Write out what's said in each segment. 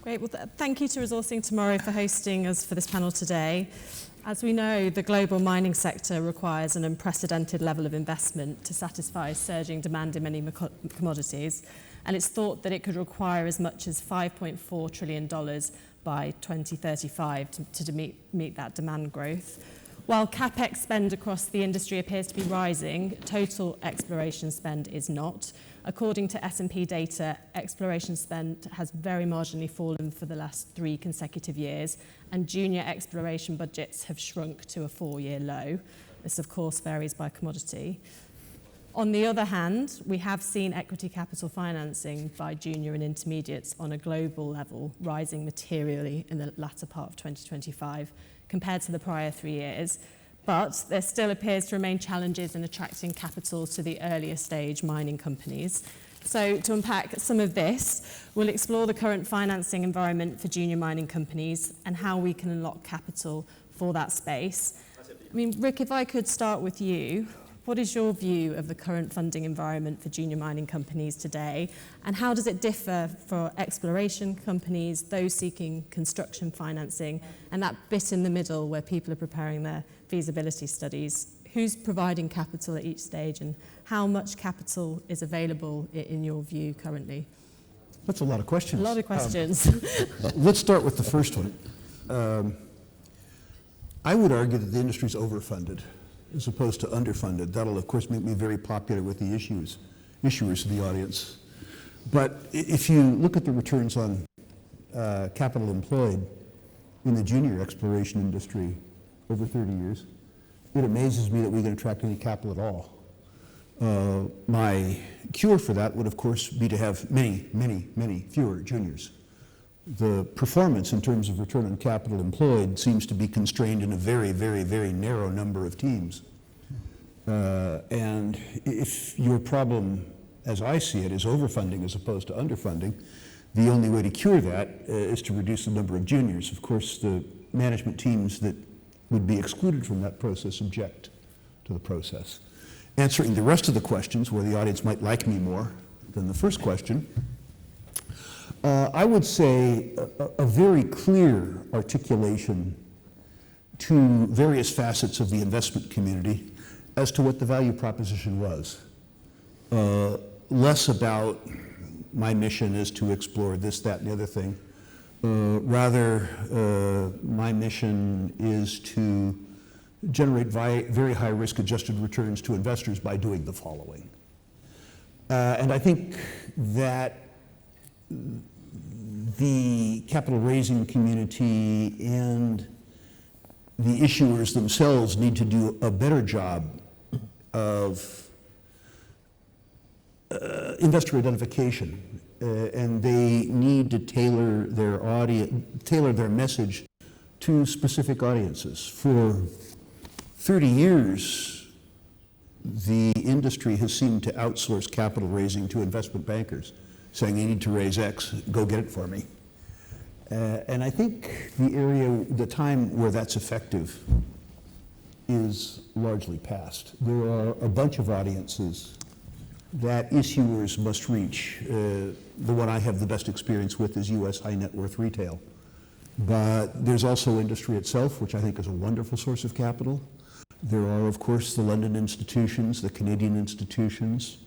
Great. Well, thank you to Resourcing Tomorrow for hosting us for this panel today. As we know, the global mining sector requires an unprecedented level of investment to satisfy surging demand in many commodities, and it's thought that it could require as much as $5.4 trillion by 2035 to meet that demand growth. While CapEx spend across the industry appears to be rising, total exploration spend is not. According to S&P data, exploration spend has very marginally fallen for the last 3 consecutive years, and junior exploration budgets have shrunk to a 4-year low. This, of course, varies by commodity. On the other hand, we have seen equity capital financing by junior and intermediates on a global level rising materially in the latter part of 2025 compared to the prior 3 years. But there still appears to remain challenges in attracting capital to the earlier stage mining companies. So to unpack some of this, we'll explore the current financing environment for junior mining companies and how we can unlock capital for that space. I mean, Rick, if I could start with you, what is your view of the current funding environment for junior mining companies today, and how does it differ for exploration companies, those seeking construction financing, and that bit in the middle where people are preparing their feasibility studies? Who's providing capital at each stage, and how much capital is available in your view currently? That's a lot of questions. A lot of questions. Let's start with the first one. I would argue that the industry's overfunded as opposed to underfunded. That'll, of course, make me very popular with the issuers of the audience. But if you look at the returns on capital employed in the junior exploration industry over 30 years, it amazes me that we can attract any capital at all. My cure for that would, of course, be to have many, many, many fewer juniors. The performance in terms of return on capital employed seems to be constrained in a very, very, very narrow number of teams. And if your problem, as I see it, is overfunding as opposed to underfunding, the only way to cure that is to reduce the number of juniors. Of course, the management teams that would be excluded from that process object to the process. Answering the rest of the questions, where the audience might like me more than the first question, I would say a very clear articulation to various facets of the investment community as to what the value proposition was. Less about my mission is to explore this, that, and the other thing. Rather, my mission is to generate very high risk adjusted returns to investors by doing the following. And I think that the capital raising community and the issuers themselves need to do a better job of investor identification, and they need to tailor their message to specific audiences. For 30 years, the industry has seemed to outsource capital raising to investment bankers, saying, you need to raise X, go get it for me. And I think the time where that's effective is largely past. There are a bunch of audiences that issuers must reach. The one I have the best experience with is US high net worth retail. But there's also industry itself, which I think is a wonderful source of capital. There are, of course, the London institutions, the Canadian institutions.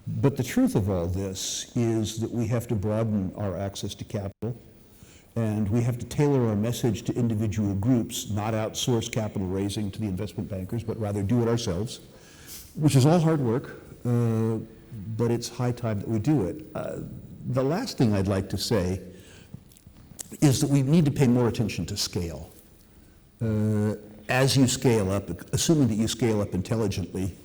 But the truth of all this is that we have to broaden our access to capital, and we have to tailor our message to individual groups, not outsource capital raising to the investment bankers, but rather do it ourselves, which is all hard work, but it's high time that we do it. The last thing I'd like to say is that we need to pay more attention to scale. As you scale up, assuming that you scale up intelligently,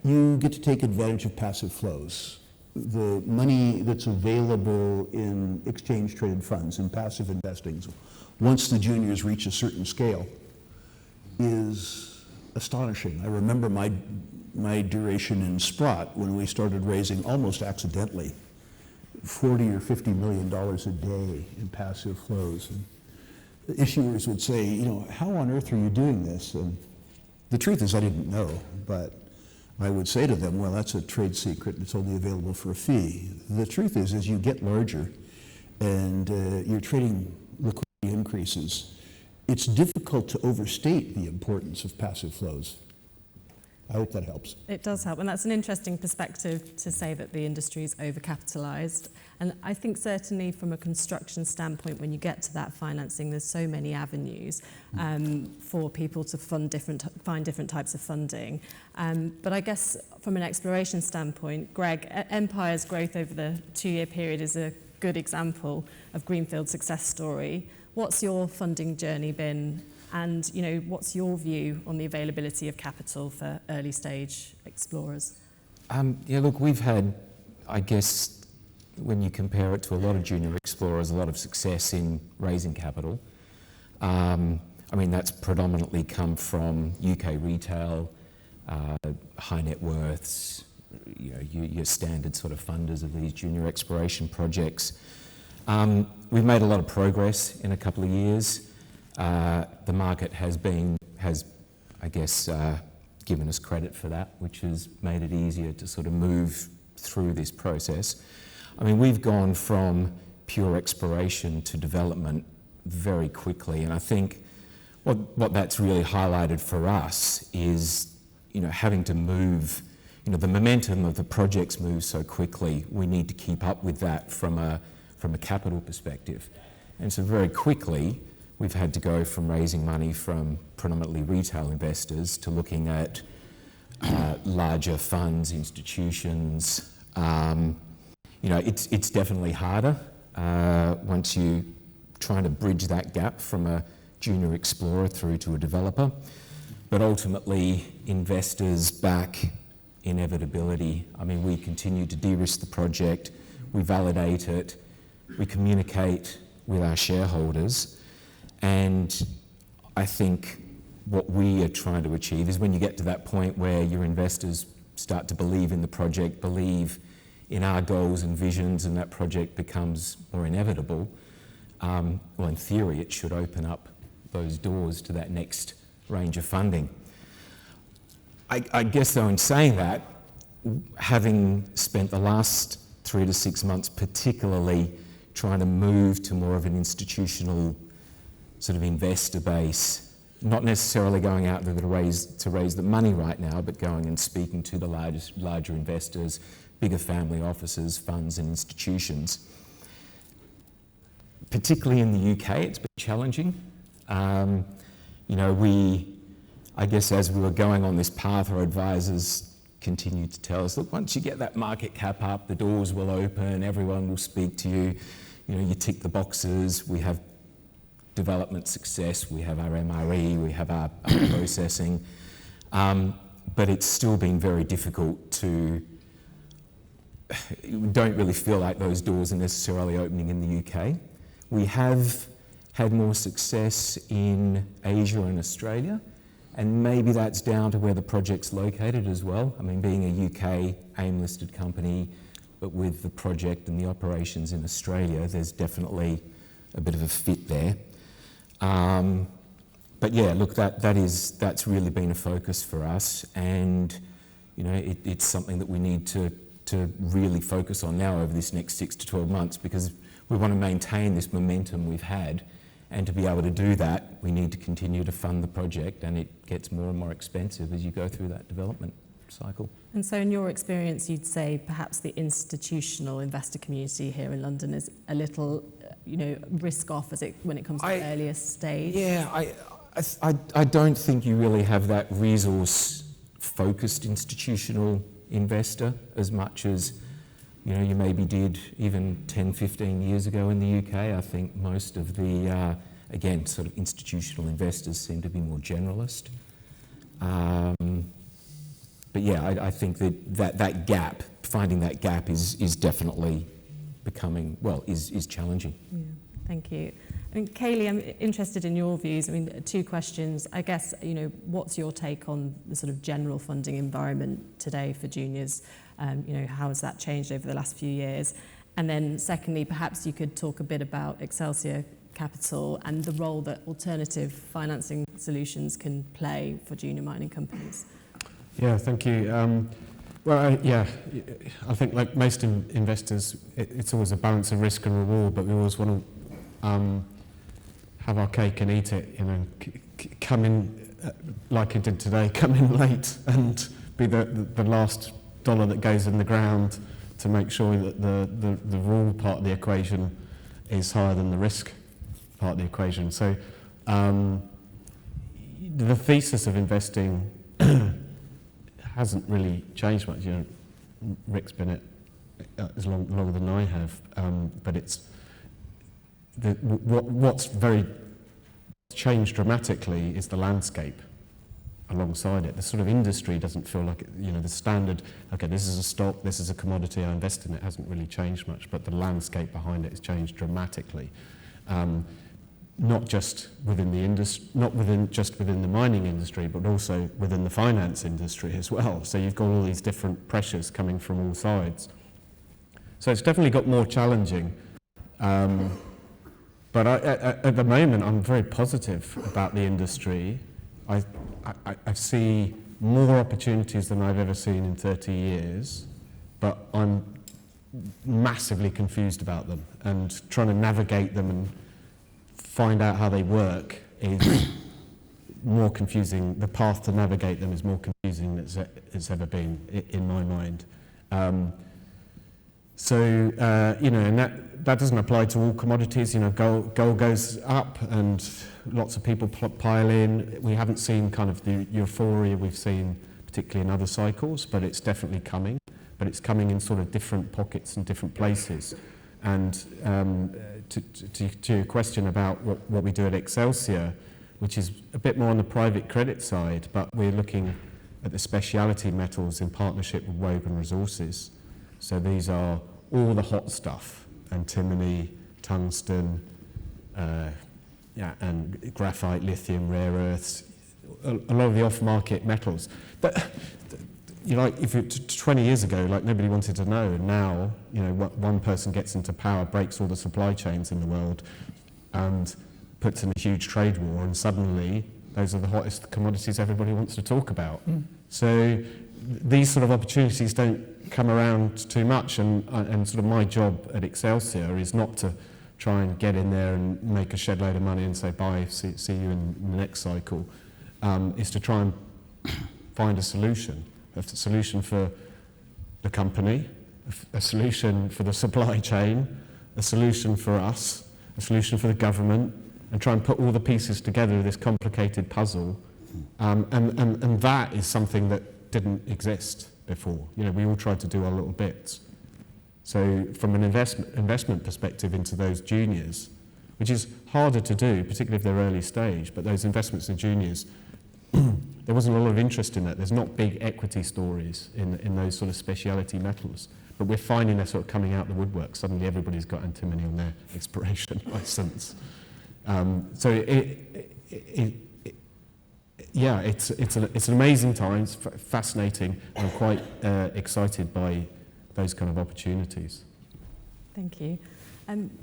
you get to take advantage of passive flows. The money that's available in exchange-traded funds, in passive investing, once the juniors reach a certain scale, is astonishing. I remember my duration in Sprott when we started raising almost accidentally $40 or $50 million a day in passive flows. And issuers would say, how on earth are you doing this? And the truth is I didn't know, but I would say to them, well, that's a trade secret, and it's only available for a fee. The truth is, as you get larger and you're trading liquidity increases, it's difficult to overstate the importance of passive flows. I hope that helps. It does help, and that's an interesting perspective to say that the industry is overcapitalized. And I think certainly from a construction standpoint, when you get to that financing, there's so many avenues for people to find different types of funding. But I guess from an exploration standpoint, Greg, Empire's growth over the 2-year period is a good example of greenfield success story. What's your funding journey been? And what's your view on the availability of capital for early stage explorers? Look, we've had, I guess, when you compare it to a lot of junior explorers, a lot of success in raising capital. That's predominantly come from UK retail, high net worths, your standard sort of funders of these junior exploration projects. We've made a lot of progress in a couple of years. The market has, I guess, given us credit for that, which has made it easier to sort of move through this process. We've gone from pure exploration to development very quickly, and I think what that's really highlighted for us is, having to move, the momentum of the projects moves so quickly, we need to keep up with that from a capital perspective. And so very quickly, we've had to go from raising money from predominantly retail investors to looking at larger funds, institutions. It's definitely harder once you're trying to bridge that gap from a junior explorer through to a developer. But ultimately, investors back inevitability. We continue to de-risk the project, we validate it, we communicate with our shareholders. And I think what we are trying to achieve is when you get to that point where your investors start to believe in the project, believe in our goals and visions, and that project becomes more inevitable, in theory, it should open up those doors to that next range of funding. I guess, though, in saying that, having spent the last 3 to 6 months particularly trying to move to more of an institutional sort of investor base, not necessarily going out there to raise the money right now, but going and speaking to the larger investors, bigger family offices, funds and institutions. Particularly in the UK, it's been challenging. I guess as we were going on this path, our advisors continued to tell us, look, once you get that market cap up, the doors will open, everyone will speak to you, you tick the boxes, we have development success, we have our MRE, we have our processing, but it's still been very difficult to, we don't really feel like those doors are necessarily opening in the UK. We have had more success in Asia and Australia, and maybe that's down to where the project's located as well. Being a UK AIM-listed company, but with the project and the operations in Australia, there's definitely a bit of a fit there. But yeah, look, that's really been a focus for us, and it's something that we need to really focus on now over this next 6 to 12 months, because we want to maintain this momentum we've had, and to be able to do that, we need to continue to fund the project, and it gets more and more expensive as you go through that development cycle. And so in your experience, you'd say perhaps the institutional investor community here in London is a little risk off when it comes to the earlier stage? Yeah, I don't think you really have that resource-focused institutional investor as much as you maybe did even 10, 15 years ago in the UK. I think most of the, again, sort of institutional investors seem to be more generalist. But yeah, I think that gap, finding that gap is definitely becoming, is challenging. Yeah, thank you. Cailey, I'm interested in your views. 2 questions. I guess, what's your take on the sort of general funding environment today for juniors? How has that changed over the last few years? And then secondly, perhaps you could talk a bit about Xcelsior Capital and the role that alternative financing solutions can play for junior mining companies. Yeah, thank you. Well, I think like most investors, it's always a balance of risk and reward, but we always want to have our cake and eat it, come in, like it did today, come in late and be the last dollar that goes in the ground to make sure that the reward part of the equation is higher than the risk part of the equation. So the thesis of investing hasn't really changed much. Rick's been it as longer than I have, but it's what's very changed dramatically is the landscape alongside it. The sort of industry doesn't feel like the standard. Okay, this is a stock, this is a commodity. I invest in it. Hasn't really changed much, but the landscape behind it has changed dramatically. Not just within the industry, just within the mining industry, but also within the finance industry as well. So you've got all these different pressures coming from all sides. So it's definitely got more challenging. But at the moment, I'm very positive about the industry. I see more opportunities than I've ever seen in 30 years, but I'm massively confused about them, and trying to navigate them and find out how they work is more confusing. The path to navigate them is more confusing than it's ever been in my mind. And that doesn't apply to all commodities. Gold goes up and lots of people pile in. We haven't seen kind of the euphoria we've seen particularly in other cycles, but it's definitely coming. But it's coming in sort of different pockets and different places. And to your question about what we do at Xcelsior, which is a bit more on the private credit side, but we're looking at the speciality metals in partnership with Woburn Resources. So these are all the hot stuff: antimony, tungsten, and graphite, lithium, rare earths, a lot of the off-market metals. But if 20 years ago, nobody wanted to know, and now, one person gets into power, breaks all the supply chains in the world, and puts in a huge trade war, and suddenly those are the hottest commodities everybody wants to talk about. So these sort of opportunities don't come around too much, and sort of my job at Xcelsior is not to try and get in there and make a shed load of money and say bye, see you in the next cycle, is to try and find a solution for the company, a solution for the supply chain, a solution for us, a solution for the government, and try and put all the pieces together of this complicated puzzle. And that is something that didn't exist before. We all tried to do our little bits. So from an investment perspective into those juniors, which is harder to do, particularly if they're early stage, but those investments in juniors, there wasn't a lot of interest in that. There's not big equity stories in those sort of speciality metals. But we're finding they're sort of coming out the woodwork. Suddenly everybody's got antimony on their exploration license. It's an amazing time. It's fascinating. I'm quite excited by those kind of opportunities. Thank you.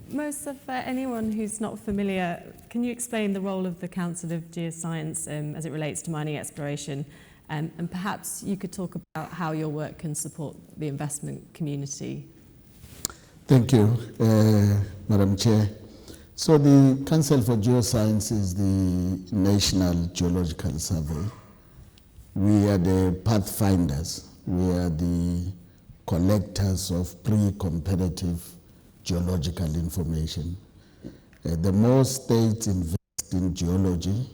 Most of anyone who's not familiar, can you explain the role of the Council of Geoscience as it relates to mining exploration? And perhaps you could talk about how your work can support the investment community. Thank you, Madam Chair. So the Council for Geoscience is the National Geological Survey. We are the pathfinders. We are the collectors of pre-competitive geological information. The more states invest in geology,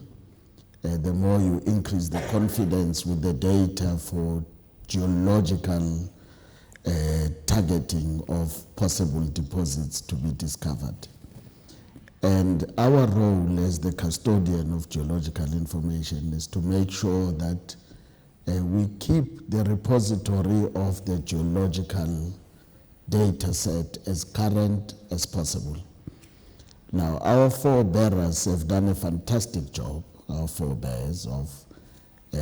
the more you increase the confidence with the data for geological targeting of possible deposits to be discovered. And our role as the custodian of geological information is to make sure that we keep the repository of the geological data set as current as possible. Now, our forebearers have done a fantastic job, our forebears, of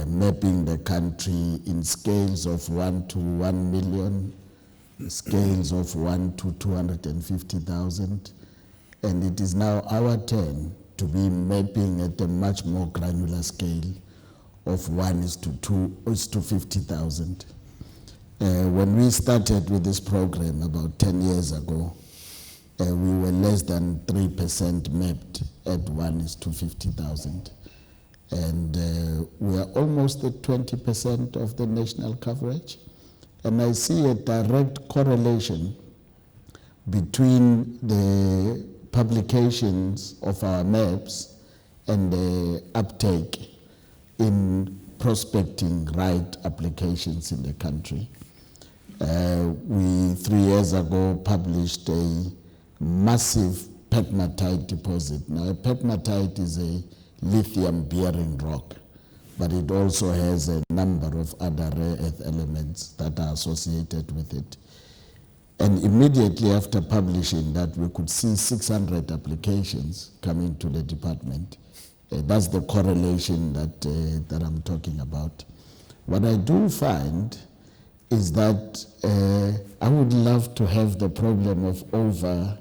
mapping the country in scales of 1 to 1 million, scales of 1 to 250,000, and it is now our turn to be mapping at a much more granular scale of 1:50,000. When we started with this program about 10 years ago, we were less than 3% mapped at 1:50,000. And we are almost at 20% of the national coverage. And I see a direct correlation between the publications of our maps and the uptake in prospecting right applications in the country. We 3 years ago published a massive pegmatite deposit. Now, a pegmatite is a lithium-bearing rock, but it also has a number of other rare earth elements that are associated with it. And immediately after publishing that, we could see 600 applications coming to the department. That's the correlation that I'm talking about. What I do find is that I would love to have the problem of over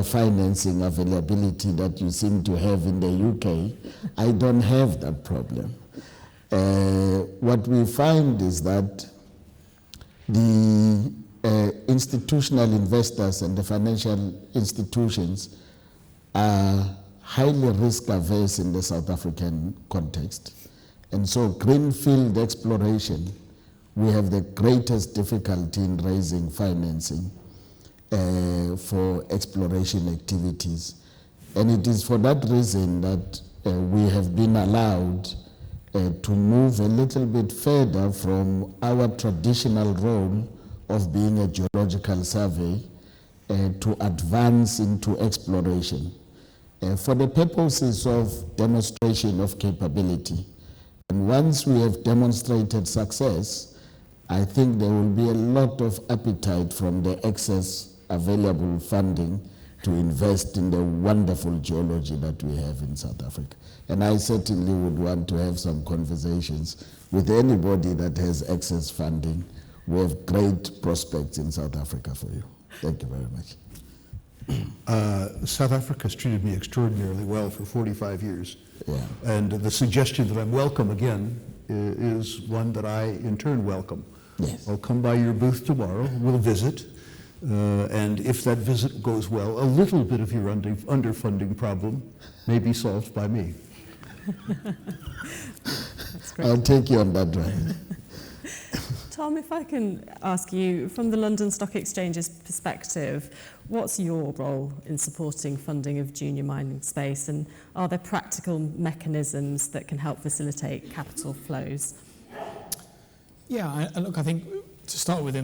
financing availability that you seem to have in the UK. I don't have that problem. What we find is that the institutional investors and the financial institutions are highly risk averse in the South African context. And so greenfield exploration, we have the greatest difficulty in raising financing for exploration activities. And it is for that reason that we have been allowed to move a little bit further from our traditional role of being a geological survey to advance into exploration for the purposes of demonstration of capability. And once we have demonstrated success, I think there will be a lot of appetite from the excess available funding to invest in the wonderful geology that we have in South Africa. And I certainly would want to have some conversations with anybody that has excess funding. We have great prospects in South Africa for you. Thank you very much. South Africa has treated me extraordinarily well for 45 years. Yeah. And the suggestion that I'm welcome again is one that I in turn welcome. Yes. I'll come by your booth tomorrow, we'll visit, and if that visit goes well, a little bit of your underfunding problem may be solved by me. That's great. I'll take you on that ride. Tom, if I can ask you, from the London Stock Exchange's perspective, what's your role in supporting funding of junior mining space, and are there practical mechanisms that can help facilitate capital flows? Yeah, look, I think to start with,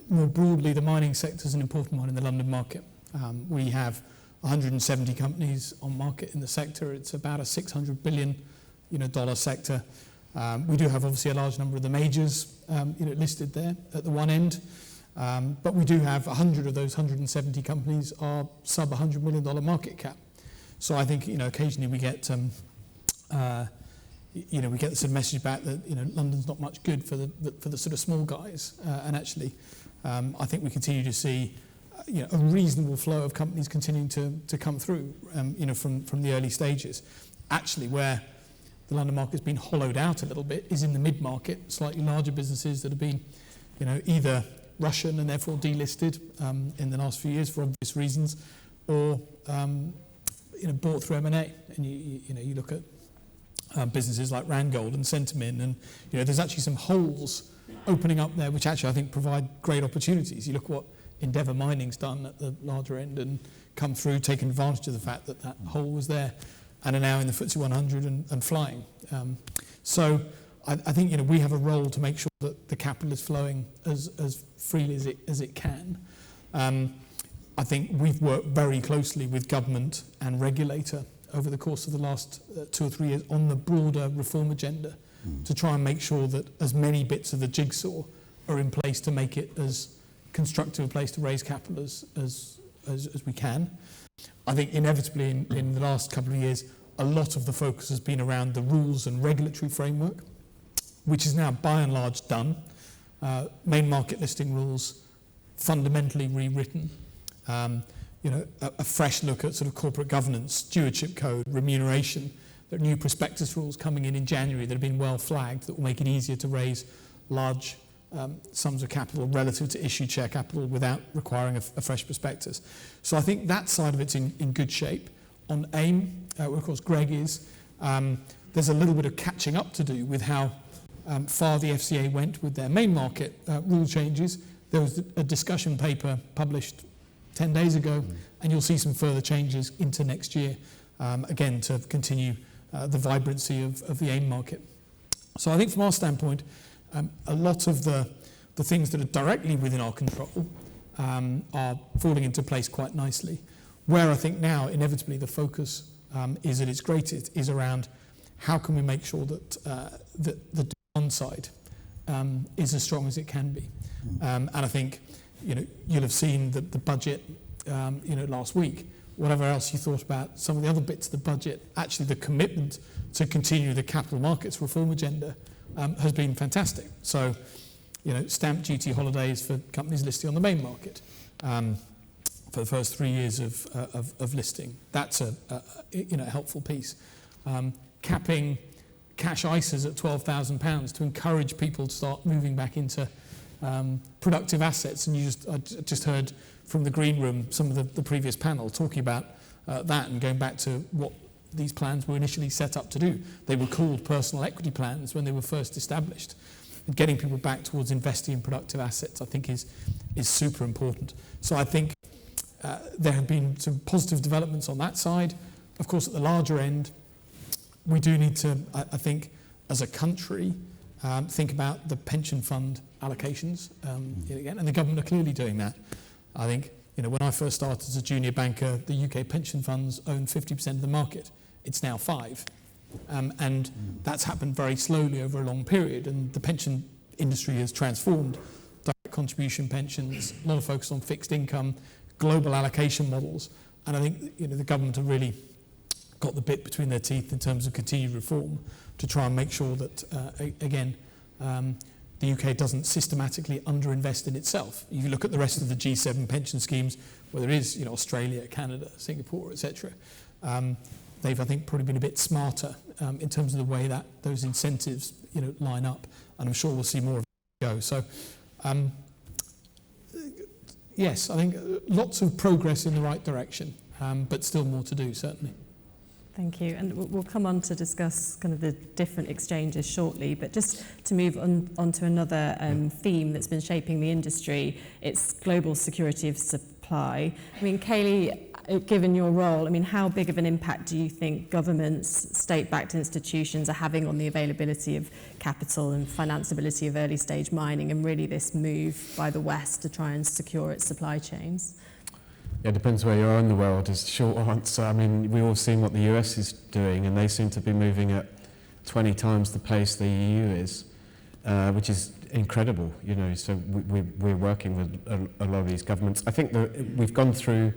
more broadly, the mining sector is an important one in the London market. We have 170 companies on market in the sector. It's about a $600 billion dollar sector. We do have obviously a large number of the majors listed there at the one end, but we do have 100 of those 170 companies are sub $100 million market cap. So I think occasionally we get we get the sort of message back that London's not much good for the sort of small guys, and actually I think we continue to see a reasonable flow of companies continuing to come through from the early stages. Actually, where the London market's been hollowed out a little bit is in the mid-market, slightly larger businesses that have been either Russian and therefore delisted in the last few years for obvious reasons, or bought through M&A. And you look at businesses like Randgold and Centamin, and there's actually some holes opening up there which actually I think provide great opportunities. You look what Endeavour Mining's done at the larger end and come through, taking advantage of the fact that that hole was there, and are now in the FTSE 100 and flying. So I think we have a role to make sure that the capital is flowing as freely as it can. I think we've worked very closely with government and regulator over the course of the last 2 or 3 years on the broader reform agenda to try and make sure that as many bits of the jigsaw are in place to make it as constructive a place to raise capital as we can. I think inevitably in the last couple of years, a lot of the focus has been around the rules and regulatory framework, which is now by and large done. Main market listing rules fundamentally rewritten. A fresh look at sort of corporate governance, stewardship code, remuneration. There are new prospectus rules coming in January that have been well flagged that will make it easier to raise large sums of capital relative to issued share capital without requiring a fresh prospectus. So I think that side of it's in good shape. On AIM, where of course Greg is, there's a little bit of catching up to do with how far the FCA went with their main market rule changes. There was a discussion paper published 10 days ago, and you'll see some further changes into next year, again, to continue the vibrancy of the AIM market. So I think from our standpoint, a lot of the things that are directly within our control are falling into place quite nicely. Where I think now, inevitably, the focus is at its greatest is around how can we make sure that the demand side is as strong as it can be. And I think, you'll have seen the budget, last week. Whatever else you thought about some of the other bits of the budget, actually the commitment to continue the capital markets reform agenda has been fantastic. So, stamp duty holidays for companies listing on the main market for the first 3 years of listing. That's a helpful piece. Capping cash ISAs at £12,000 to encourage people to start moving back into productive assets. And I just heard from the green room some of the previous panel talking about that and going back to what these plans were initially set up to do. They were called personal equity plans when they were first established. And getting people back towards investing in productive assets, I think, is super important. So I think there have been some positive developments on that side. Of course, at the larger end, we do need to, I think, as a country, think about the pension fund allocations again, and the government are clearly doing that. I think, when I first started as a junior banker, the UK pension funds owned 50% of the market. It's now 5%. And that's happened very slowly over a long period, and the pension industry has transformed. Direct contribution pensions, a lot of focus on fixed income, global allocation models, and I think the government have really got the bit between their teeth in terms of continued reform to try and make sure that, the UK doesn't systematically underinvest in itself. If you look at the rest of the G7 pension schemes, whether it is Australia, Canada, Singapore, etc., they've, I think, probably been a bit smarter in terms of the way that those incentives line up, and I'm sure we'll see more of it go. So, yes, I think lots of progress in the right direction, but still more to do, certainly. Thank you. And we'll come on to discuss kind of the different exchanges shortly, but just to move on to another theme that's been shaping the industry, it's global security of supply. I mean, Cailey, given your role, how big of an impact do you think governments, state-backed institutions are having on the availability of capital and financeability of early-stage mining, and really this move by the West to try and secure its supply chains? Yeah, it depends where you are in the world is the short answer. We've all seen what the US is doing, and they seem to be moving at 20 times the pace the EU is, which is incredible, so we're working with a lot of these governments. I think that we've gone through,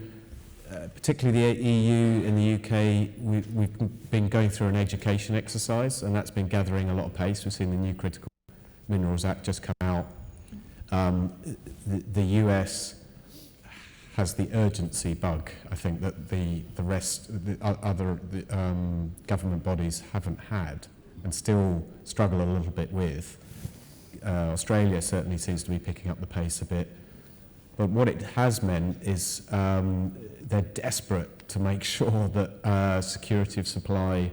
particularly the EU and the UK, we've been going through an education exercise, and that's been gathering a lot of pace. We've seen the new Critical Minerals Act just come out. The US has the urgency bug, I think, that the rest, the other government bodies haven't had and still struggle a little bit with. Australia certainly seems to be picking up the pace a bit. But what it has meant is they're desperate to make sure that security of supply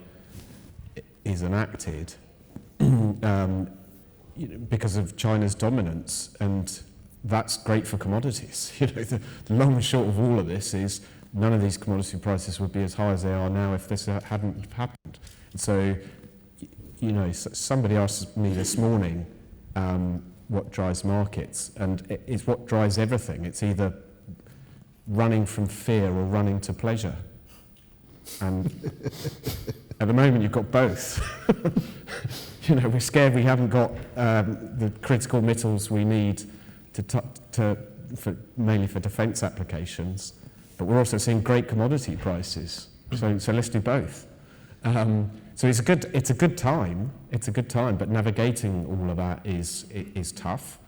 is enacted because of China's dominance, and that's great for commodities. The long and short of all of this is none of these commodity prices would be as high as they are now if this hadn't happened. So, somebody asked me this morning what drives markets, and it's what drives everything. It's either running from fear or running to pleasure. And at the moment, you've got both. We're scared we haven't got the critical metals we need mainly for defence applications, but we're also seeing great commodity prices. So let's do both. So it's a good time. It's a good time, but navigating all of that is tough.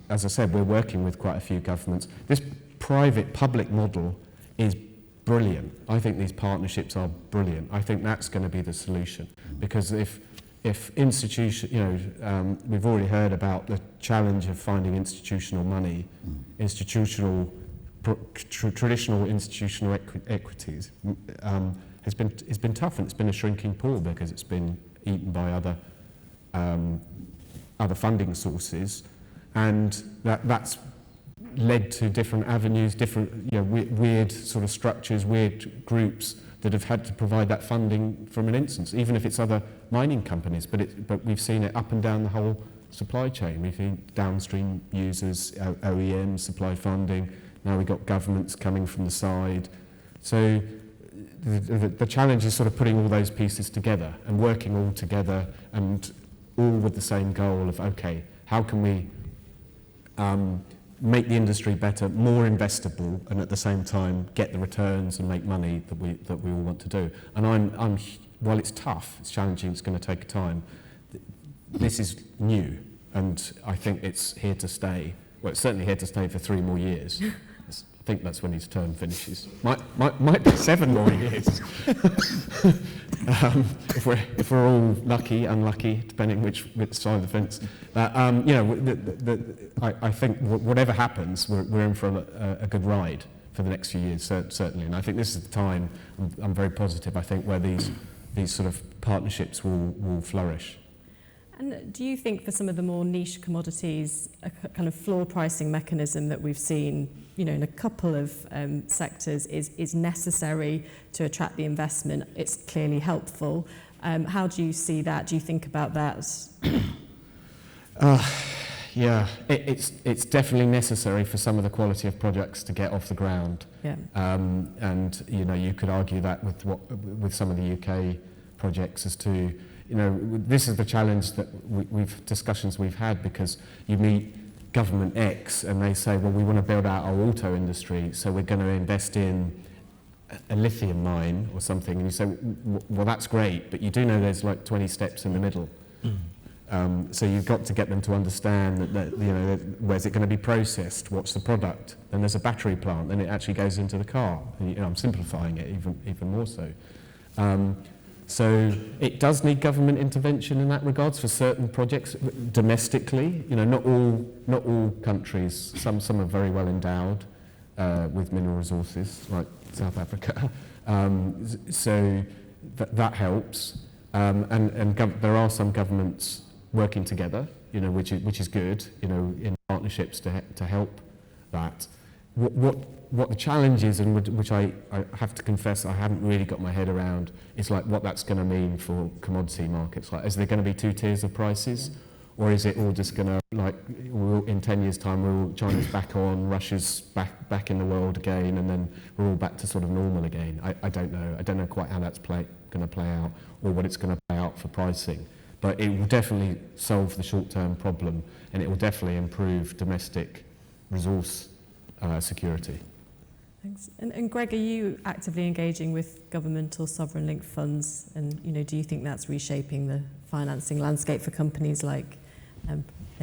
As I said, we're working with quite a few governments. This private-public model is brilliant. I think these partnerships are brilliant. I think that's going to be the solution, because if if we've already heard about the challenge of finding institutional money, traditional institutional equities has been tough, and it's been a shrinking pool because it's been eaten by other funding sources, and that's led to different avenues, different weird sort of structures, weird groups that have had to provide that funding from an instance, even if it's other mining companies. But we've seen it up and down the whole supply chain. We've seen downstream users, OEMs supply funding. Now we've got governments coming from the side. So the challenge is sort of putting all those pieces together and working all together, and all with the same goal of, okay, how can we make the industry better, more investable, and at the same time get the returns and make money that we all want to do. And while it's tough, it's challenging, it's going to take time, this is new, and I think it's here to stay. Well, it's certainly here to stay for 3 more years. I think that's when his term finishes. Might be 7 more years. If we're all lucky, unlucky, depending which side of the fence. I think whatever happens, we're in for a good ride for the next few years, certainly. And I think this is the time, I'm very positive, I think, where these sort of partnerships will flourish. And do you think for some of the more niche commodities, a kind of floor pricing mechanism that we've seen, in a couple of sectors is necessary to attract the investment? It's clearly helpful. How do you see that? Do you think about that? Yeah, it's definitely necessary for some of the quality of projects to get off the ground. Yeah. And you could argue that with some of the UK projects as to, this is the challenge that discussions we've had, because you meet government X and they say, well, we want to build out our auto industry, so we're going to invest in a lithium mine or something, and you say, well, that's great, but you do know there's like 20 steps in the middle. So you've got to get them to understand that where's it going to be processed, what's the product, then there's a battery plant, then it actually goes into the car. And, I'm simplifying it even more so. So it does need government intervention in that regards for certain projects domestically. Not all countries. Some are very well endowed with mineral resources, like South Africa. So that helps. And there are some governments working together, which is good, in partnerships to help that. What the challenge is, and which I have to confess I haven't really got my head around, is like what that's going to mean for commodity markets. Like, is there going to be 2 tiers of prices, or is it all just going to, like, in 10 years' time, China's back on, Russia's back in the world again, and then we're all back to sort of normal again? I don't know. I don't know quite how that's going to play out, or what it's going to play out for pricing. But it will definitely solve the short-term problem, and it will definitely improve domestic resource security. Thanks. And Greg, are you actively engaging with governmental sovereign-linked funds? And do you think that's reshaping the financing landscape for companies like?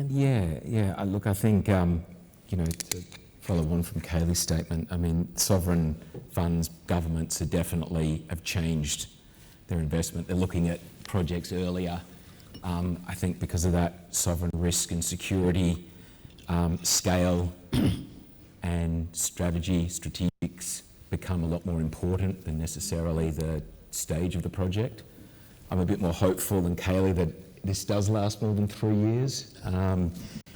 Yeah. Look, I think to follow on from Cailey's statement, I mean, sovereign funds, governments have changed their investment. They're looking at projects earlier. I think because of that, sovereign risk and security, scale. And strategics become a lot more important than necessarily the stage of the project. I'm a bit more hopeful than Cailey that this does last more than 3 years.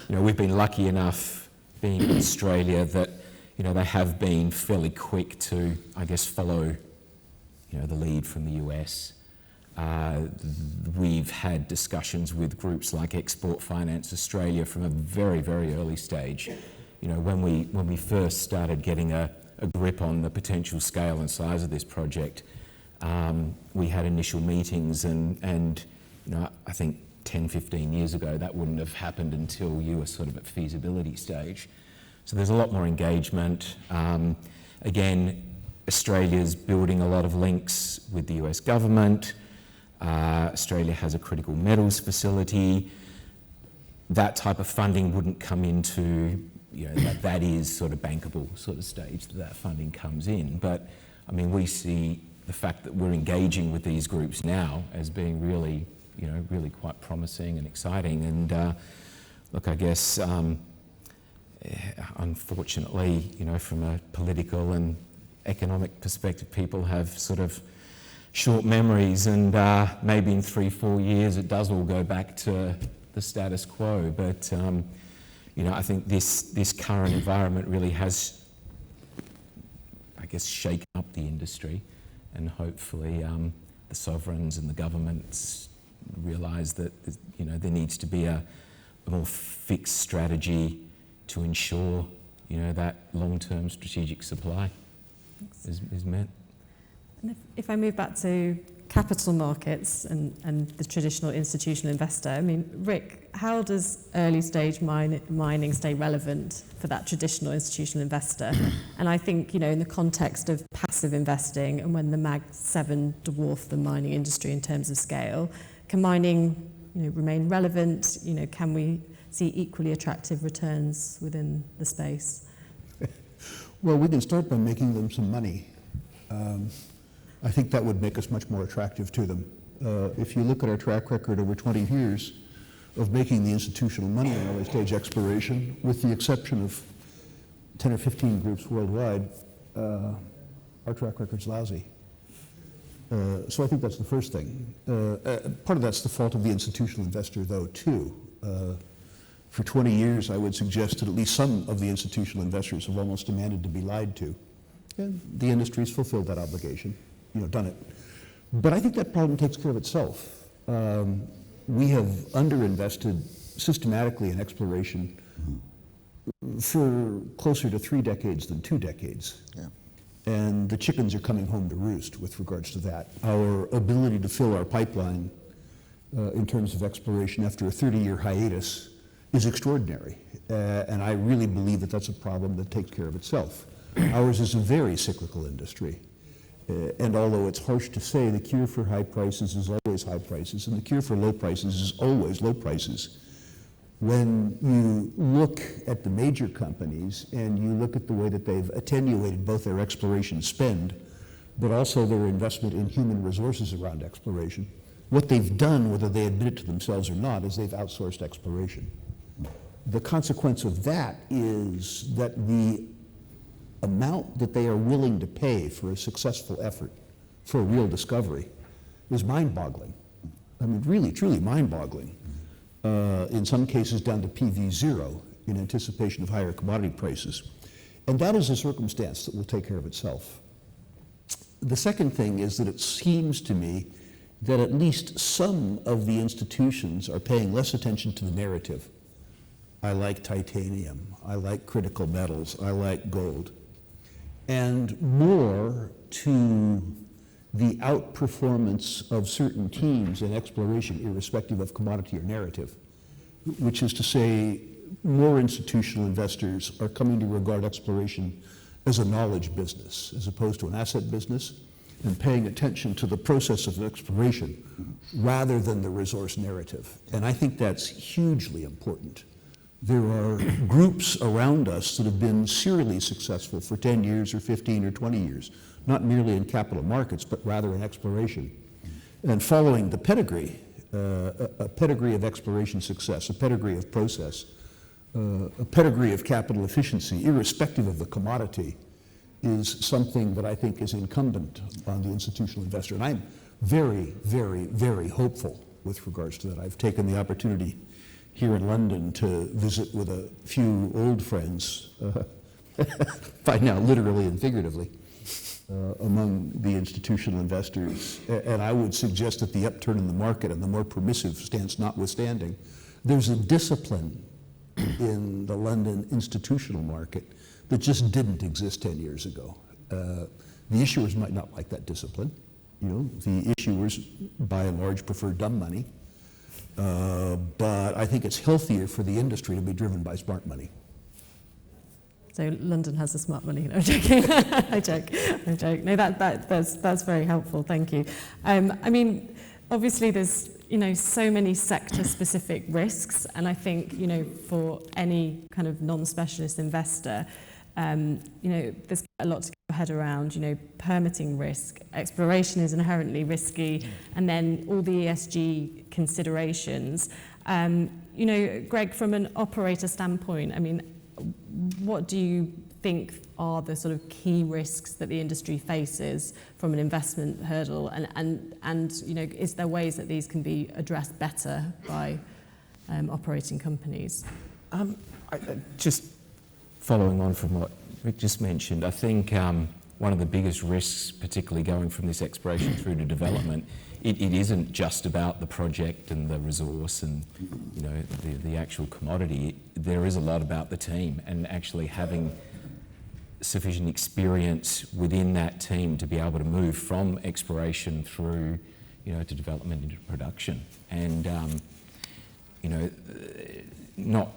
We've been lucky enough being in Australia that, they have been fairly quick to, I guess, follow, the lead from the US. We've had discussions with groups like Export Finance Australia from a very, very early stage. When we first started getting a grip on the potential scale and size of this project, we had initial meetings, and I think 10, 15 years ago that wouldn't have happened until you were sort of at feasibility stage. So there's a lot more engagement. Again, Australia's building a lot of links with the US government. Australia has a critical metals facility. That type of funding wouldn't come into that is sort of bankable sort of stage that funding comes in. But I mean, we see the fact that we're engaging with these groups now as being really really quite promising and exciting. And look, I guess unfortunately, from a political and economic perspective, people have sort of short memories, and maybe in 3-4 years it does all go back to the status quo. But I think this current environment really has, I guess, shaken up the industry, and hopefully the sovereigns and the governments realise that there needs to be a more fixed strategy to ensure that long-term strategic supply is met. And if I move back to capital markets and the traditional institutional investor, I mean, Rick, how does early stage mining stay relevant for that traditional institutional investor? And I think, in the context of passive investing and when the Mag 7 dwarf the mining industry in terms of scale, can mining remain relevant? Can we see equally attractive returns within the space? Well, we can start by making them some money. I think that would make us much more attractive to them. If you look at our track record over 20 years of making the institutional money in early stage exploration, with the exception of 10 or 15 groups worldwide, our track record's lousy. So I think that's the first thing. Part of that's the fault of the institutional investor, though, too. For 20 years, I would suggest that at least some of the institutional investors have almost demanded to be lied to. And the industry's fulfilled that obligation, done it. But I think that problem takes care of itself. We have underinvested systematically in exploration for closer to 3 decades than 2 decades. Yeah. And the chickens are coming home to roost with regards to that. Our ability to fill our pipeline in terms of exploration after a 30-year hiatus is extraordinary. And I really believe that that's a problem that takes care of itself. Ours is a very cyclical industry. And although it's harsh to say, the cure for high prices is always high prices, and the cure for low prices is always low prices. When you look at the major companies and you look at the way that they've attenuated both their exploration spend, but also their investment in human resources around exploration, what they've done, whether they admit it to themselves or not, is they've outsourced exploration. The consequence of that is that the amount that they are willing to pay for a successful effort, for a real discovery, is mind-boggling. I mean, really, truly mind-boggling. In some cases down to PV0 in anticipation of higher commodity prices. And that is a circumstance that will take care of itself. The second thing is that it seems to me that at least some of the institutions are paying less attention to the narrative. I like titanium, I like critical metals, I like gold. And more to the outperformance of certain teams in exploration, irrespective of commodity or narrative, which is to say, more institutional investors are coming to regard exploration as a knowledge business, as opposed to an asset business, and paying attention to the process of exploration rather than the resource narrative. And I think that's hugely important. There are groups around us that have been serially successful for 10 years or 15 or 20 years, not merely in capital markets, but rather in exploration. And following the pedigree, a pedigree of exploration success, a pedigree of process, a pedigree of capital efficiency, irrespective of the commodity, is something that I think is incumbent on the institutional investor. And I'm very, very, very hopeful with regards to that. I've taken the opportunity here in London to visit with a few old friends, by now literally and figuratively, among the institutional investors. And I would suggest that the upturn in the market and the more permissive stance notwithstanding, there's a discipline in the London institutional market that just didn't exist 10 years ago. The issuers might not like that discipline. The issuers by and large prefer dumb money. But I think it's healthier for the industry to be driven by smart money. So London has the smart money. No, I'm joking. I joke. No, that's very helpful. Thank you. I mean, obviously there's so many sector-specific risks, and I think for any kind of non-specialist investor, There's a lot to get your head around, permitting risk, exploration is inherently risky, and then all the ESG considerations. Greg, from an operator standpoint, what do you think are the sort of key risks that the industry faces from an investment hurdle, and is there ways that these can be addressed better by operating companies? Just following on from what Rick just mentioned, I think one of the biggest risks, particularly going from this exploration through to development, it isn't just about the project and the resource and the actual commodity. There is a lot about the team and actually having sufficient experience within that team to be able to move from exploration through to development into production, and not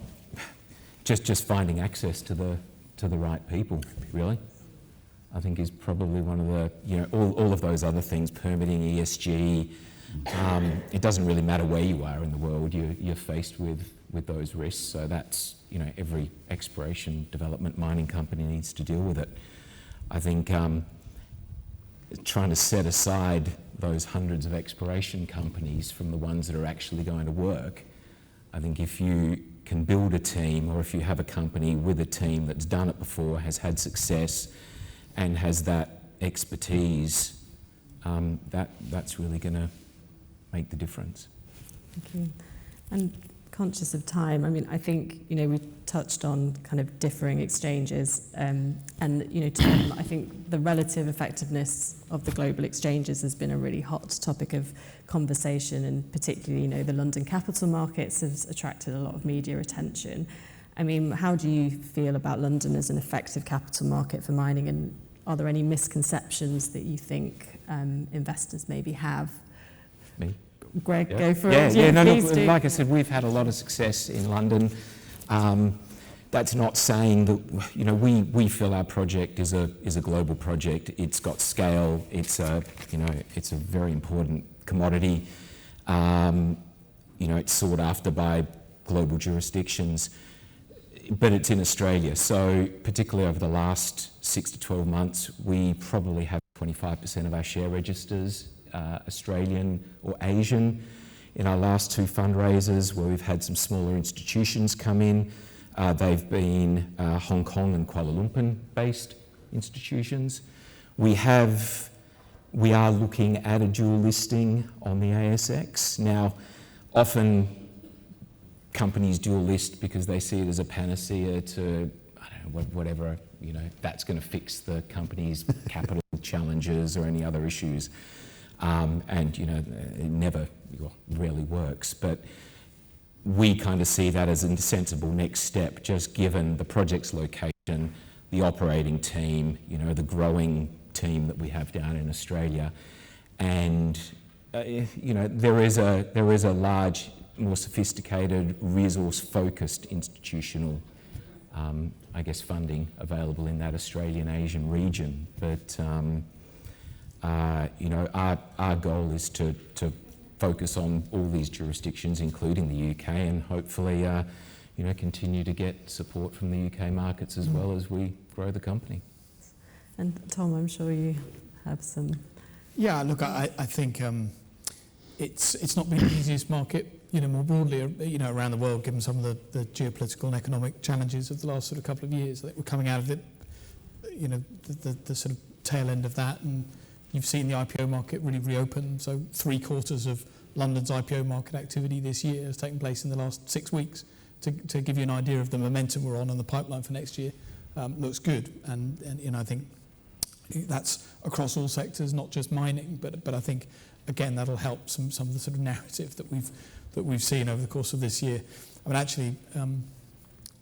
just finding access to the right people, really, I think is probably one of the, all of those other things, permitting, ESG, it doesn't really matter where you are in the world, you're faced with those risks. So that's, every exploration, development, mining company needs to deal with it. I think trying to set aside those hundreds of exploration companies from the ones that are actually going to work, I think if you can build a team, or if you have a company with a team that's done it before, has had success, and has that expertise, that's really going to make the difference. Thank you. And conscious of time, I think we touched on kind of differing exchanges, and Tom, I think the relative effectiveness of the global exchanges has been a really hot topic of conversation, and particularly the London capital markets has attracted a lot of media attention. How do you feel about London as an effective capital market for mining, and are there any misconceptions that you think investors maybe have? Me? Greg, yeah. Go for it. Yeah, please do. Like I said, we've had a lot of success in London. That's not saying that we feel our project is a global project. It's got scale. It's a very important commodity. It's sought after by global jurisdictions, but it's in Australia. So particularly over the last 6 to 12 months, we probably have 25% of our share registers Australian or Asian. In our last two fundraisers, where we've had some smaller institutions come in, they've been Hong Kong and Kuala Lumpur based institutions. We are looking at a dual listing on the ASX. Now, often companies dual list because they see it as a panacea to, whatever, that's going to fix the company's capital challenges or any other issues. It never, rarely works. But we kind of see that as a sensible next step, just given the project's location, the operating team, the growing team that we have down in Australia, and there is a large, more sophisticated, resource-focused institutional, funding available in that Australian-Asian region. But our goal is to focus on all these jurisdictions, including the UK, and hopefully, continue to get support from the UK markets as well as we grow the company. And Tom, I'm sure you have some. Yeah, look, I think it's not been the easiest market, more broadly, around the world, given some of the geopolitical and economic challenges of the last sort of couple of years. I think we're coming out of it, the sort of tail end of that, and you've seen the IPO market really reopen. So 3/4 of London's IPO market activity this year has taken place in the last 6 weeks. To give you an idea of the momentum we're on and the pipeline for next year, looks good. And I think that's across all sectors, not just mining. But I think again that'll help some of the sort of narrative that we've seen over the course of this year. Actually,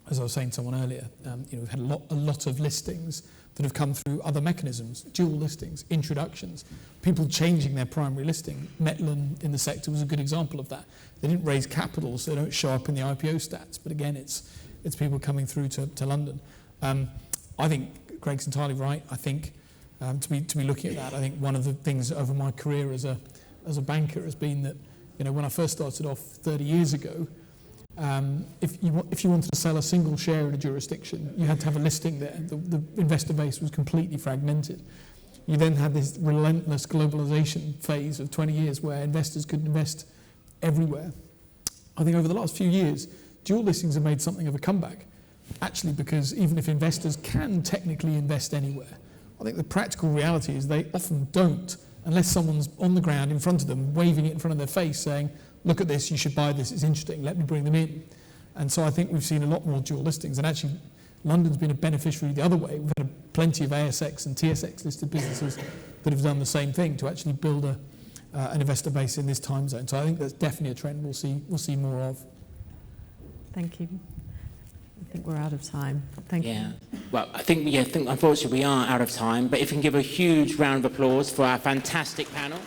as I was saying to someone earlier, we've had a lot of listings that have come through other mechanisms, dual listings, introductions, people changing their primary listing. Metlen in the sector was a good example of that. They didn't raise capital, so they don't show up in the IPO stats. But again, it's people coming through to London. I think Greg's entirely right. I think to be looking at that, I think one of the things over my career as a banker has been that when I first started off 30 years ago, if you wanted to sell a single share in a jurisdiction, you had to have a listing there. The investor base was completely fragmented. You then had this relentless globalization phase of 20 years where investors could invest everywhere. I think over the last few years, dual listings have made something of a comeback, actually, because even if investors can technically invest anywhere, I think the practical reality is they often don't, unless someone's on the ground in front of them, waving it in front of their face, saying, look at this, you should buy this, it's interesting, let me bring them in. And so I think we've seen a lot more dual listings, and actually London's been a beneficiary the other way. We've had plenty of ASX and TSX listed businesses that have done the same thing to actually build an investor base in this time zone. So I think that's definitely a trend we'll see more of. Thank you. I think we're out of time. Thank you. Well, I think unfortunately we are out of time, but if we can give a huge round of applause for our fantastic panel.